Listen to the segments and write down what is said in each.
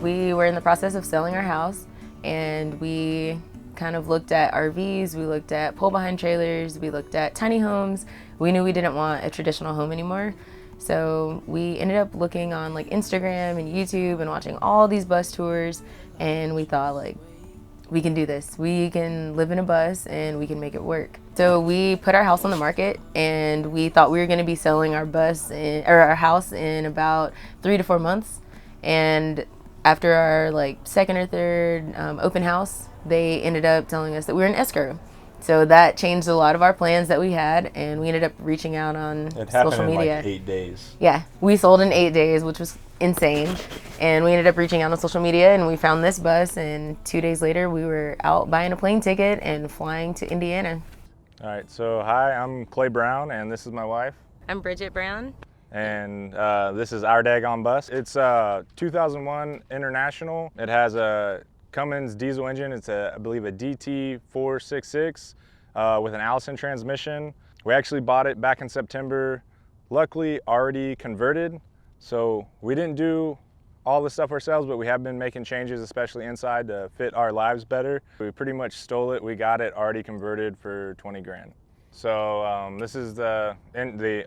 We were in the process of selling our house, and we kind of looked at RVs, we looked at pull-behind trailers, we looked at tiny homes. We knew we didn't want a traditional home anymore. So we ended up looking on like Instagram and YouTube and watching all these bus tours, and we thought like, we can do this. We can live in a bus and we can make it work. So we put our house on the market, and we thought we were gonna be selling our our house in about 3 to 4 months. And after our like second or third open house, they ended up telling us that we were in escrow. So that changed a lot of our plans that we had, and we ended up reaching out on It happened social in media. like 8 days. Yeah, we sold in 8 days, which was insane. And we ended up reaching out on social media, and we found this bus, and 2 days later we were out buying a plane ticket and flying to Indiana. All right, so hi, I'm Clay Brown, and this is my wife. I'm Bridgette Brown. And this is our daggone bus. It's a 2001 International. It has a Cummins diesel engine. It's I believe a DT466 with an Allison transmission. We actually bought it back in September, luckily already converted. So we didn't do all the stuff ourselves, but we have been making changes, especially inside, to fit our lives better. We pretty much stole it. We got it already converted for 20 grand. So this is the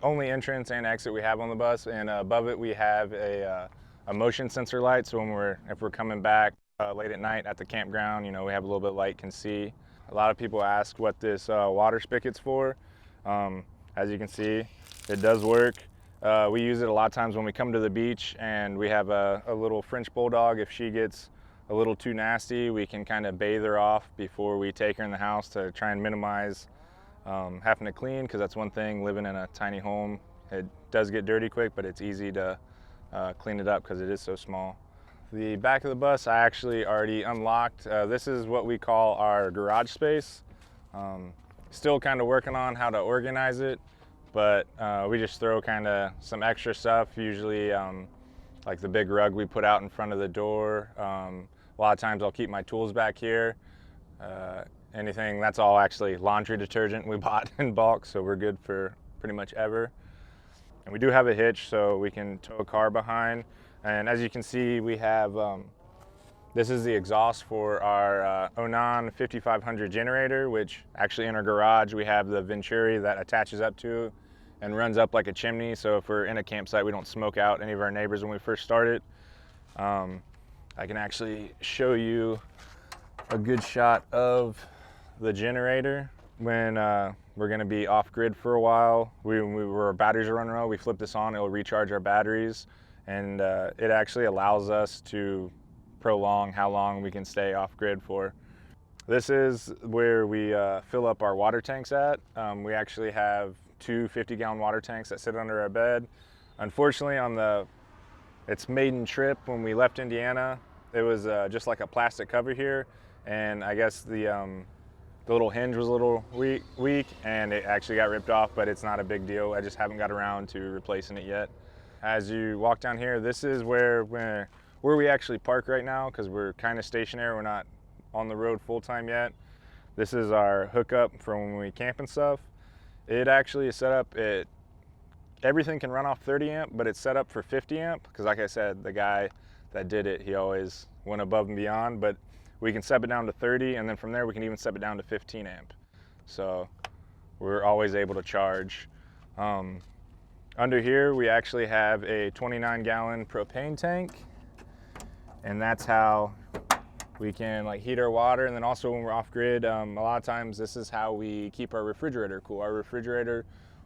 only entrance and exit we have on the bus, and above it we have a motion sensor light. So if we're coming back late at night at the campground, you know, we have a little bit of light, can see. A lot of people ask what this water spigot's for. As you can see, it does work. We use it a lot of times when we come to the beach and we have a little French bulldog. If she gets a little too nasty, we can kind of bathe her off before we take her in the house to try and minimize having to clean, because that's one thing living in a tiny home. It does get dirty quick, but it's easy to clean it up because it is so small. The back of the bus I actually already unlocked. This is what we call our garage space. Still kind of working on how to organize it, but we just throw kind of some extra stuff, usually like the big rug we put out in front of the door. A lot of times I'll keep my tools back here. Anything, that's all actually laundry detergent we bought in bulk, so we're good for pretty much ever. And we do have a hitch so we can tow a car behind. And as you can see, we have, this is the exhaust for our Onan 5500 generator, which actually in our garage we have the Venturi that attaches up to and runs up like a chimney. So if we're in a campsite, we don't smoke out any of our neighbors when we first start it. I can actually show you a good shot of the generator when we're going to be off grid for a while. Our batteries are running low, we flip this on, it'll recharge our batteries, and it actually allows us to prolong how long we can stay off grid for. This is where we fill up our water tanks at. We actually have 2 50-gallon water tanks that sit under our bed. Unfortunately, on its maiden trip when we left Indiana, it was just like a plastic cover here, and I guess the little hinge was a little weak and it actually got ripped off, but it's not a big deal. I just haven't got around to replacing it yet. As you walk down here, this is where we actually park right now, because we're kind of stationary. We're not on the road full time yet. This is our hookup for when we camp and stuff. It actually is set up, everything can run off 30 amp, but it's set up for 50 amp, because like I said, the guy that did it, he always went above and beyond, but we can step it down to 30, and then from there we can even step it down to 15 amp. So we're always able to charge. Under here we actually have a 29-gallon propane tank, and that's how we can like heat our water. And then also when we're off grid, a lot of times this is how we keep our refrigerator cool. Our refrigerator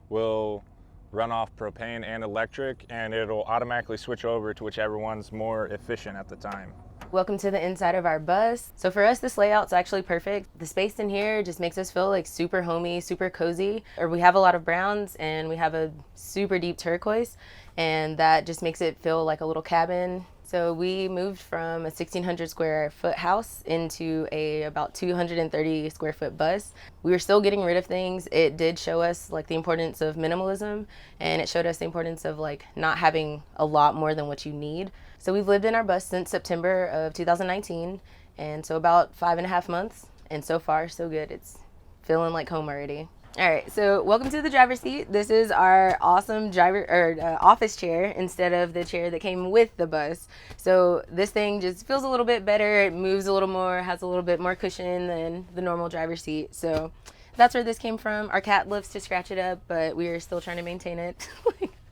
will run off propane and electric, and it'll automatically switch over to whichever one's more efficient at the time. Welcome to the inside of our bus. So for us, this layout's actually perfect. The space in here just makes us feel like super homey, super cozy. Or we have a lot of browns and we have a super deep turquoise, and that just makes it feel like a little cabin. So we moved from a 1,600 square foot house into about 230 square foot bus. We were still getting rid of things. It did show us like the importance of minimalism, and it showed us the importance of like not having a lot more than what you need. So we've lived in our bus since September of 2019, and so about 5.5 months, and so far so good. It's feeling like home already. All right, so welcome to the driver's seat. This is our awesome office chair instead of the chair that came with the bus. So this thing just feels a little bit better. It moves a little more, has a little bit more cushion than the normal driver's seat. So that's where this came from. Our cat loves to scratch it up, but we are still trying to maintain it.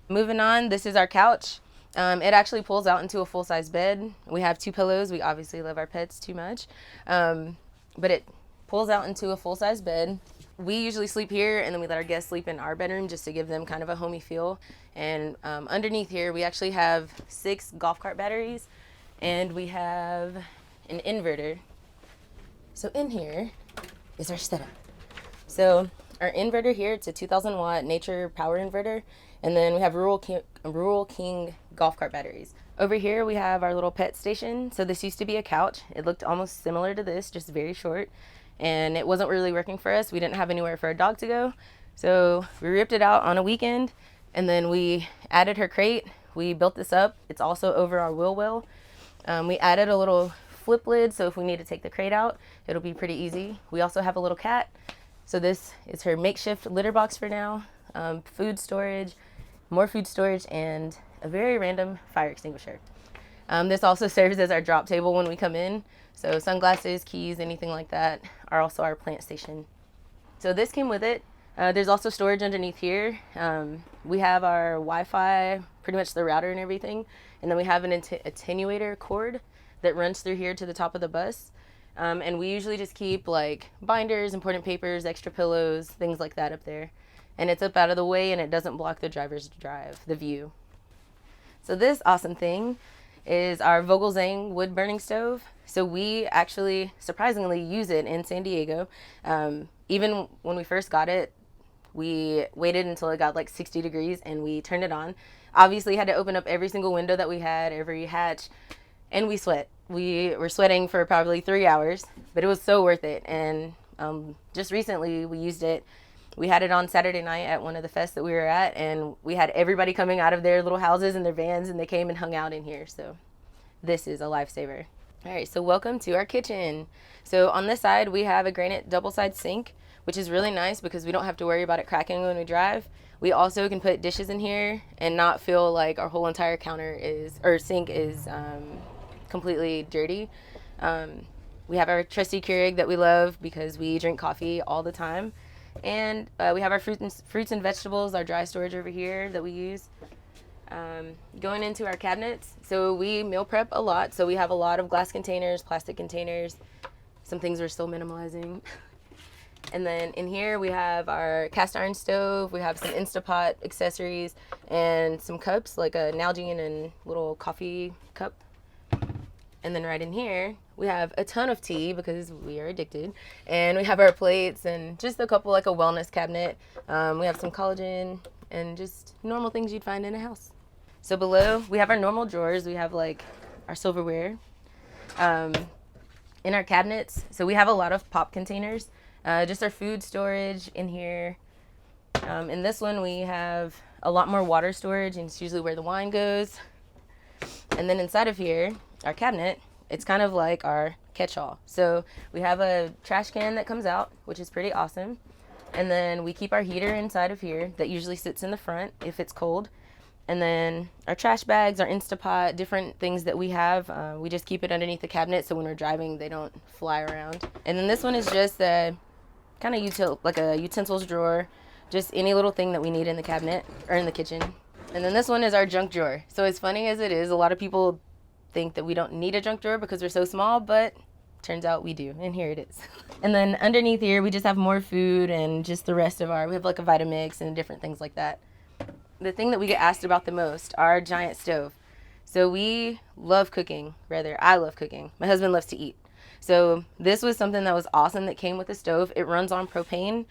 Moving on, this is our couch. It actually pulls out into a full-size bed. We have 2 pillows. We obviously love our pets too much, but it pulls out into a full-size bed. We usually sleep here, and then we let our guests sleep in our bedroom just to give them kind of a homey feel. And underneath here, we actually have 6 golf cart batteries, and we have an inverter. So in here is our setup. So our inverter here, it's a 2,000 watt nature power inverter, and then we have Rural King golf cart batteries. Over here we have our little pet station. So this used to be a couch. It looked almost similar to this, just very short. And it wasn't really working for us. We didn't have anywhere for our dog to go. So we ripped it out on a weekend, and then we added her crate. We built this up. It's also over our wheel well. We added a little flip lid, so if we need to take the crate out, it'll be pretty easy. We also have a little cat. So this is her makeshift litter box for now. Food storage, more food storage, and a very random fire extinguisher. This also serves as our drop table when we come in. So sunglasses, keys, anything like that are also our plant station. So this came with it. There's also storage underneath here. We have our Wi-Fi, pretty much the router and everything. And then we have an attenuator cord that runs through here to the top of the bus. And we usually just keep like binders, important papers, extra pillows, things like that up there. And it's up out of the way, and it doesn't block the driver's the view. So this awesome thing is our Vogelzang wood burning stove. So we actually surprisingly use it in San Diego. Even when we first got it, we waited until it got like 60 degrees and we turned it on. Obviously had to open up every single window that we had, every hatch, and we sweat. We were sweating for probably 3 hours, but it was so worth it. And just recently we used it. We had it on Saturday night at one of the fests that we were at, and we had everybody coming out of their little houses and their vans, and they came and hung out in here. So this is a lifesaver. All right, so welcome to our kitchen. So on this side, we have a granite double-side sink, which is really nice because we don't have to worry about it cracking when we drive. We also can put dishes in here and not feel like our whole entire sink is completely dirty. We have our trusty Keurig that we love because we drink coffee all the time. And we have our fruits and vegetables, our dry storage over here that we use. Going into our cabinets, so we meal prep a lot. So we have a lot of glass containers, plastic containers. Some things we're still minimalizing. And then in here we have our cast iron stove. We have some Instapot accessories and some cups, like a Nalgene and little coffee cup. And then right in here, we have a ton of tea because we are addicted. And we have our plates and just a couple, like a wellness cabinet. We have some collagen and just normal things you'd find in a house. So below, we have our normal drawers. We have like our silverware. In our cabinets, so we have a lot of pop containers. Just our food storage in here. In this one, we have a lot more water storage, and it's usually where the wine goes. And then inside of here, our cabinet, it's kind of like our catch-all. So we have a trash can that comes out, which is pretty awesome. And then we keep our heater inside of here that usually sits in the front if it's cold. And then our trash bags, our Instapot, different things that we have, we just keep it underneath the cabinet so when we're driving, they don't fly around. And then this one is just a kind of like a utensils drawer, just any little thing that we need in the cabinet or in the kitchen. And then this one is our junk drawer. So as funny as it is, a lot of people think that we don't need a junk drawer because we're so small, but turns out we do, and here it is. And then underneath here, we just have more food and just the rest of we have like a Vitamix and different things like that. The thing that we get asked about the most, our giant stove. So we love cooking, I love cooking. My husband loves to eat. So this was something that was awesome that came with the stove. It runs on propane.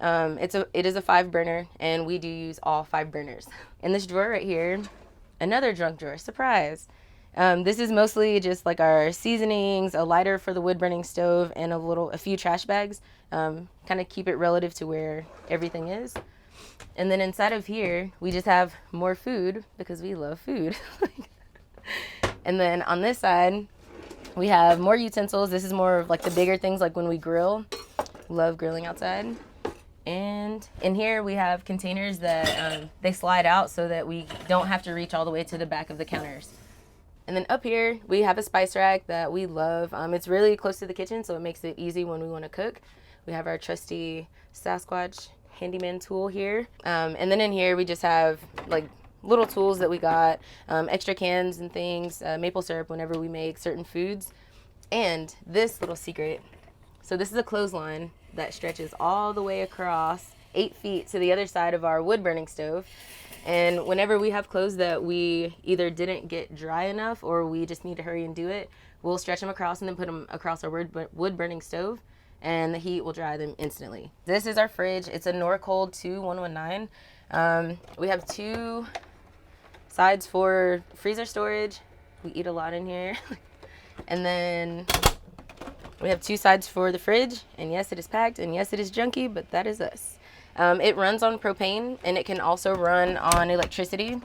It is a 5 burner, and we do use all 5 burners. In this drawer right here, another junk drawer, surprise. This is mostly just like our seasonings, a lighter for the wood burning stove, and a few trash bags. Kind of keep it relative to where everything is. And then inside of here, we just have more food because we love food. And then on this side, we have more utensils. This is more of like the bigger things, like when we grill. Love grilling outside. And in here we have containers that they slide out so that we don't have to reach all the way to the back of the counters. And then up here we have a spice rack that we love. It's really close to the kitchen, so it makes it easy when we want to cook. We have our trusty Sasquatch handyman tool here. And then in here we just have like little tools that we got, extra cans and things, maple syrup whenever we make certain foods. And this little secret. So this is a clothesline that stretches all the way across 8 feet to the other side of our wood burning stove. And whenever we have clothes that we either didn't get dry enough or we just need to hurry and do it, we'll stretch them across and then put them across our wood burning stove, and the heat will dry them instantly. This is our fridge. It's a Norcold 2119. We have 2 sides for freezer storage. We eat a lot in here. And then we have 2 sides for the fridge, and yes, it is packed, and yes, it is junky, but that is us. It runs on propane, and it can also run on electricity.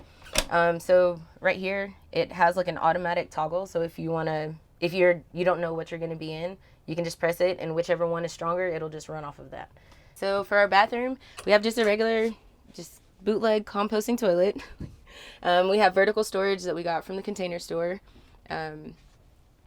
So right here, it has like an automatic toggle. So if you don't know what you're gonna be in, you can just press it, and whichever one is stronger, it'll just run off of that. So for our bathroom, we have just a regular, just bootleg composting toilet. We have vertical storage that we got from the Container Store.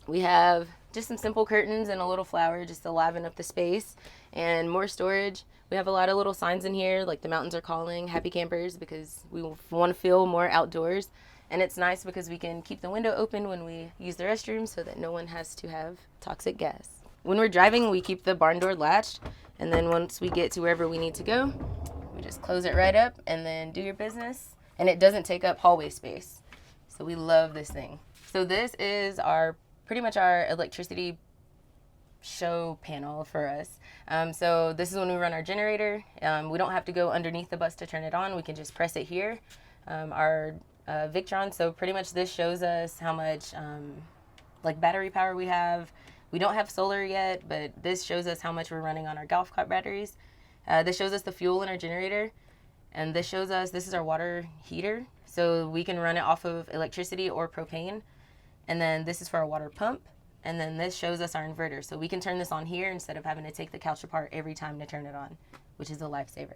We have just some simple curtains and a little flower just to liven up the space, and more storage. We have a lot of little signs in here, like the mountains are calling, happy campers, because we want to feel more outdoors. And it's nice because we can keep the window open when we use the restroom so that no one has to have toxic gas. When we're driving, we keep the barn door latched, and then once we get to wherever we need to go, we just close it right up and then do your business. And it doesn't take up hallway space. So we love this thing. So this is pretty much our electricity show panel for us. So this is when we run our generator. We don't have to go underneath the bus to turn it on. We can just press it here. Our Victron, so pretty much this shows us how much like battery power we have. We don't have solar yet, but this shows us how much we're running on our golf cart batteries. This shows us the fuel in our generator. And this shows us, this is our water heater. So we can run it off of electricity or propane. And then this is for our water pump. And then this shows us our inverter. So we can turn this on here instead of having to take the couch apart every time to turn it on, which is a lifesaver.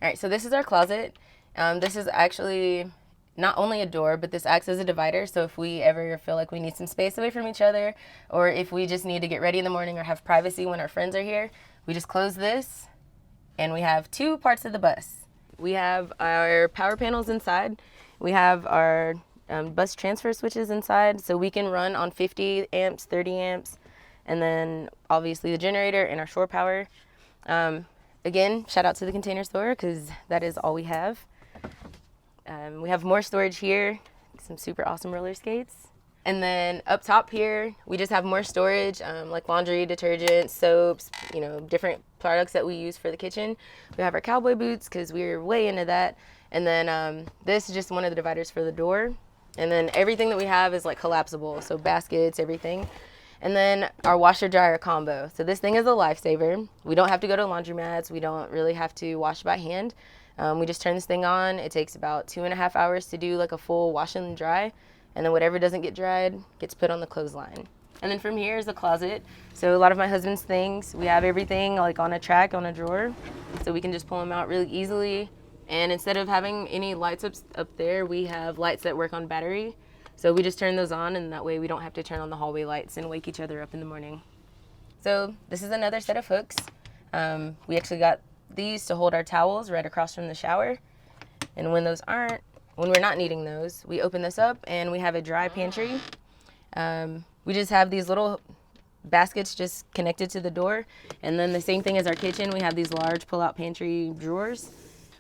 All right, so this is our closet. This is actually not only a door, but this acts as a divider. So if we ever feel like we need some space away from each other, or if we just need to get ready in the morning or have privacy when our friends are here, we just close this, and we have 2 parts of the bus. We have our power panels inside. We have our bus transfer switches inside, so we can run on 50 amps, 30 amps, and then obviously the generator and our shore power. Again, shout out to the Container Store because that is all we have. We have more storage here, some super awesome roller skates. And then up top here, we just have more storage, like laundry, detergent, soaps, different products that we use for the kitchen. We have our cowboy boots because we're way into that. And then this is just one of the dividers for the door. And then everything that we have is like collapsible, so baskets, everything. And then our washer dryer combo. So this thing is a lifesaver. We don't have to go to laundromats. We don't really have to wash by hand. We just turn this thing on. It takes about 2.5 hours to do like a full wash and dry. And then whatever doesn't get dried gets put on the clothesline. And then from here is the closet. So a lot of my husband's things, we have everything like on a track, on a drawer. So we can just pull them out really easily. And instead of having any lights up there, we have lights that work on battery. So we just turn those on, and that way we don't have to turn on the hallway lights and wake each other up in the morning. So this is another set of hooks. We actually got these to hold our towels right across from the shower. And when we're not needing those, we open this up and we have a dry pantry. We just have these little baskets just connected to the door. And then the same thing as our kitchen, we have these large pull-out pantry drawers.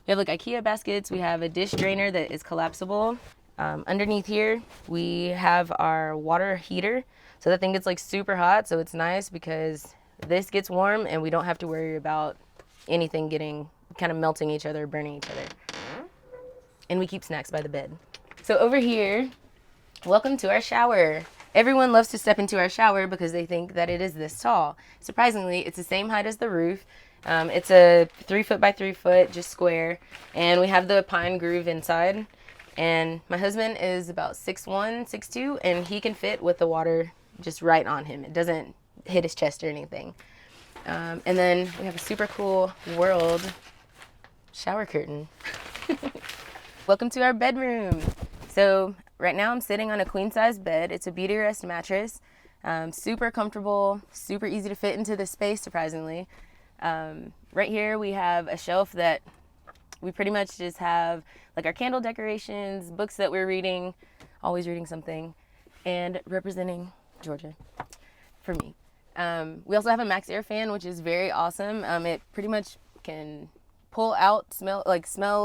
We have like IKEA baskets. We have a dish drainer that is collapsible. Underneath here, we have our water heater. So that thing gets like super hot. So it's nice because this gets warm and we don't have to worry about anything getting kind of melting each other, burning each other. And we keep snacks by the bed. So over here, welcome to our shower. Everyone loves to step into our shower because they think that it is this tall. Surprisingly, it's the same height as the roof. It's a 3 foot by 3 foot, just square. And we have the pine groove inside. And my husband is about 6'1", 6'2", and he can fit with the water just right on him. It doesn't hit his chest or anything. And then we have a super cool World shower curtain. Welcome to our bedroom. So right now I'm sitting on a queen size bed. It's a beauty rest mattress. Super comfortable, super easy to fit into the space, surprisingly. Right here we have a shelf that we pretty much just have like our candle decorations, books that we're reading, always reading something, and representing Georgia for me. We also have a Max Air fan, which is very awesome. It pretty much can pull out smell,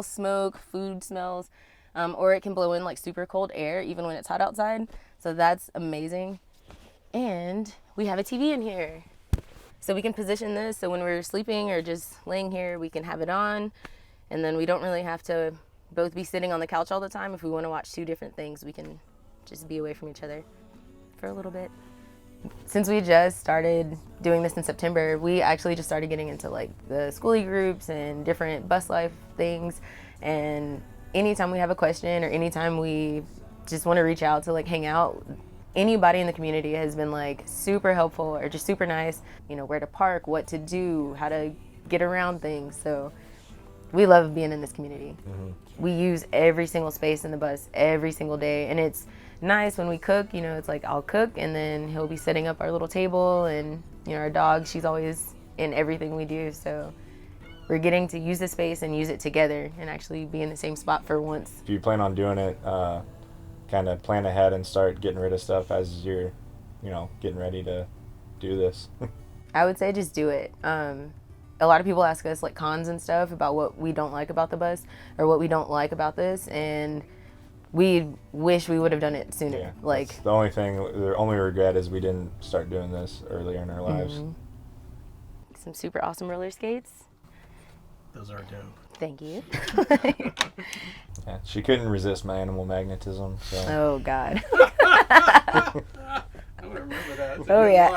smoke, food smells, or it can blow in like super cold air even when it's hot outside. So that's amazing. And we have a TV in here. So we can position this so when we're sleeping or just laying here, we can have it on. And then we don't really have to both be sitting on the couch all the time. If we want to watch two different things, we can just be away from each other for a little bit. Since we just started doing this in September, we actually just started getting into like the Skoolie groups and different bus life things. And anytime we have a question or anytime we just want to reach out to like hang out, anybody in the community has been like super helpful or just super nice, you know, where to park, what to do, how to get around things. So we love being in this community. We use every single space in the bus every single day, and it's nice when we cook. You know, it's like I'll cook and then he'll be setting up our little table, and you know, our dog, she's always in everything we do. So we're getting to use the space and use it together and actually be in the same spot for once. If you plan on doing it, kind of plan ahead and start getting rid of stuff as you're, you know, getting ready to do this. I would say just do it. A lot of people ask us like cons and stuff about what we don't like about the bus or what we don't like about this, and we wish we would have done it sooner. Yeah, like the only regret is we didn't start doing this earlier in our lives. Some super awesome roller skates. Those are dope. Thank you. Yeah, she couldn't resist my animal magnetism. So. Oh God. I would remember that. Oh yeah.